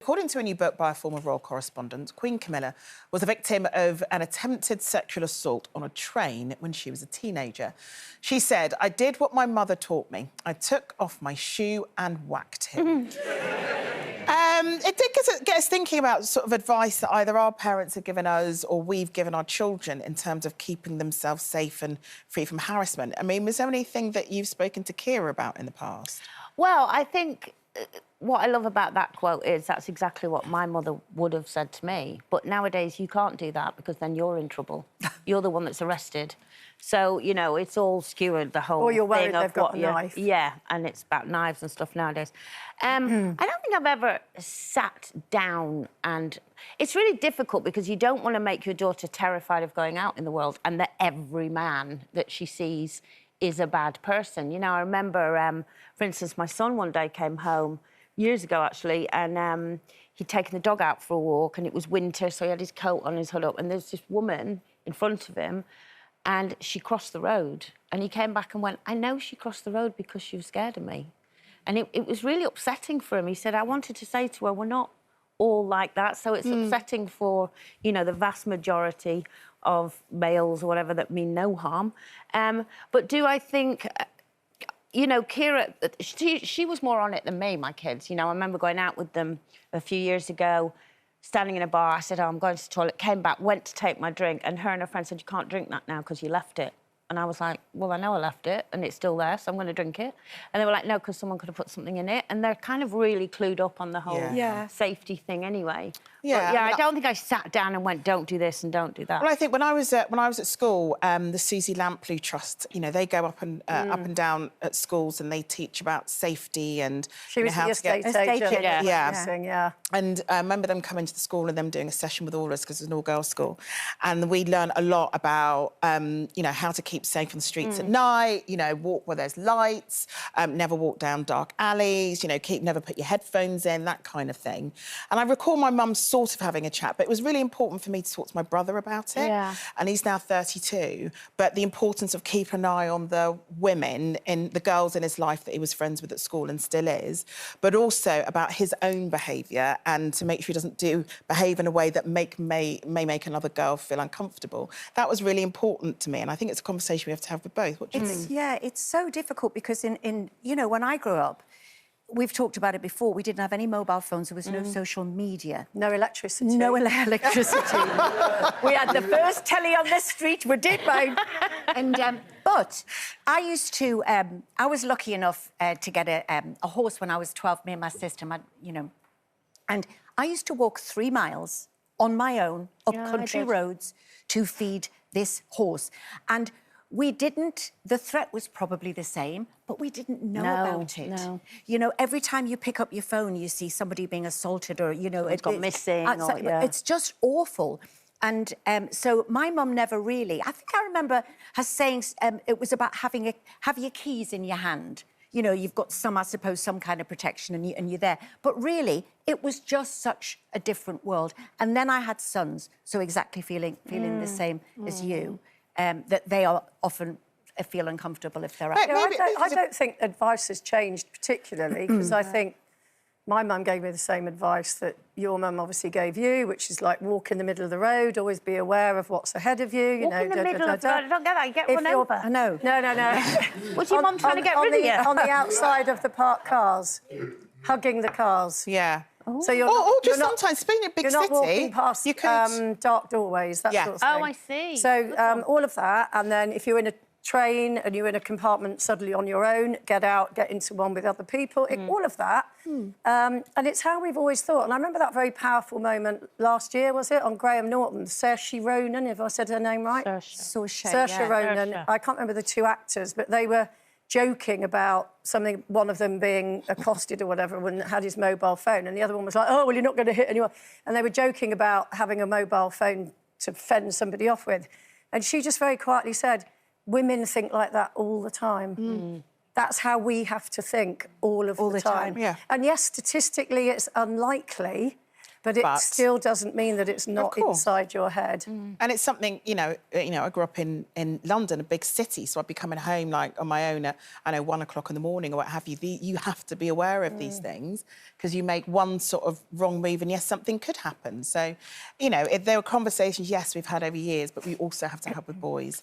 According to a new book by a former royal correspondent, Queen Camilla was a victim of an attempted sexual assault on a train when she was a teenager. She said, "I did what my mother taught me. I took off my shoe and whacked him." It did get us thinking about sort of advice that either our parents have given us or we've given our children in terms of keeping themselves safe and free from harassment. I mean, was there anything that you've spoken to Kira about in the past? Well, I think what I love about that quote is that's exactly what my mother would have said to me. But nowadays you can't do that because then you're in trouble. You're the one that's arrested. So, you know, it's all skewered, the whole or you're worried thing of they've got a knife. Yeah, and it's about knives and stuff nowadays. I don't think I've ever sat down and... It's really difficult because you don't want to make your daughter terrified of going out in the world and that every man that she sees is a bad person. You know, I remember, for instance, my son one day came home years ago, actually, and he'd taken the dog out for a walk and it was winter, so he had his coat on, his hood up, and there's this woman in front of him and she crossed the road. And he came back and went, "I know she crossed the road because she was scared of me." And it was really upsetting for him. He said, "I wanted to say to her, we're not all like that." So it's upsetting for, you know, the vast majority of males or whatever that mean no harm. But do I think... You know, Kira, she was more on it than me, my kids. You know, I remember going out with them a few years ago, standing in a bar. I said, "Oh, I'm going to the toilet," came back, went to take my drink, and her and her friend said, "You can't drink that now because you left it." And I was like, "Well, I know I left it, and it's still there, so I'm going to drink it." And they were like, "No, because someone could have put something in it." And they're kind of really clued up on the whole safety thing anyway. Yeah, but, I don't think I sat down and went, "Don't do this and don't do that." Well, I think when I was at school, the Susie Lamplugh Trust, you know, they go up and down at schools and they teach about safety and she was how the to get estate agent. Yeah. And I remember them coming to the school and them doing a session with all of us because it was an all-girls school, and we learned a lot about you know, how to keep safe on the streets at night. You know, walk where there's lights, never walk down dark alleys. You know, never put your headphones in, that kind of thing. And I recall my mum sort of having a chat, but it was really important for me to talk to my brother about it. Yeah. And he's now 32. But the importance of keeping an eye on the women, the girls in his life that he was friends with at school and still is, but also about his own behaviour and to make sure he doesn't behave in a way that may make another girl feel uncomfortable. That was really important to me, and I think it's a conversation we have to have with both. What do you think? Yeah, it's so difficult because you know, when I grew up, we've talked about it before, we didn't have any mobile phones, there was no social media. No electricity. No electricity. We had the first telly on the street, we did, mate. And, but I used to, I was lucky enough to get a horse when I was 12, me and my sister, you know, and I used to walk 3 miles on my own up country roads to feed this horse. And we didn't... The threat was probably the same, but we didn't know about it. No. You know, every time you pick up your phone, you see somebody being assaulted or, you know... It's gone missing or, It's just awful. And so my mum never really... I think I remember her saying it was about have your keys in your hand. You know, you've got some, I suppose, some kind of protection and you're there. But really, it was just such a different world. And then I had sons, so exactly feeling the same as you. That they are often feel uncomfortable if they're out. I don't think advice has changed particularly because I think my mum gave me the same advice that your mum obviously gave you, which is like walk in the middle of the road, always be aware of what's ahead of you. You walk know, in the middle of the road, I don't get that, you get run over. I know. No. Was your mum trying to get rid of you? On the outside of the parked cars, hugging the cars. Yeah. So you're sometimes, being in a big city, you're not walking past you could... dark doorways, that sort of thing. Oh, I see. So all of that, and then if you're in a train and you're in a compartment suddenly on your own, get out, get into one with other people, all of that. And it's how we've always thought. And I remember that very powerful moment last year, was it, on Graham Norton, Saoirse Ronan, if I said her name right? Saoirse Ronan. I can't remember the 2 actors, but they were joking about something, one of them being accosted or whatever, and had his mobile phone, and the other one was like, "Oh, well, you're not going to hit anyone." And they were joking about having a mobile phone to fend somebody off with. And she just very quietly said, "Women think like that all the time." That's how we have to think all the time. Yeah. And yes, statistically, it's unlikely, But it still doesn't mean that it's not inside your head. And it's something, I grew up in London, a big city, so I'd be coming home like on my own at, 1 o'clock in the morning or what have you. You have to be aware of these things because you make one sort of wrong move and yes, something could happen. So, there were conversations, yes, we've had over years, but we also have to have with boys.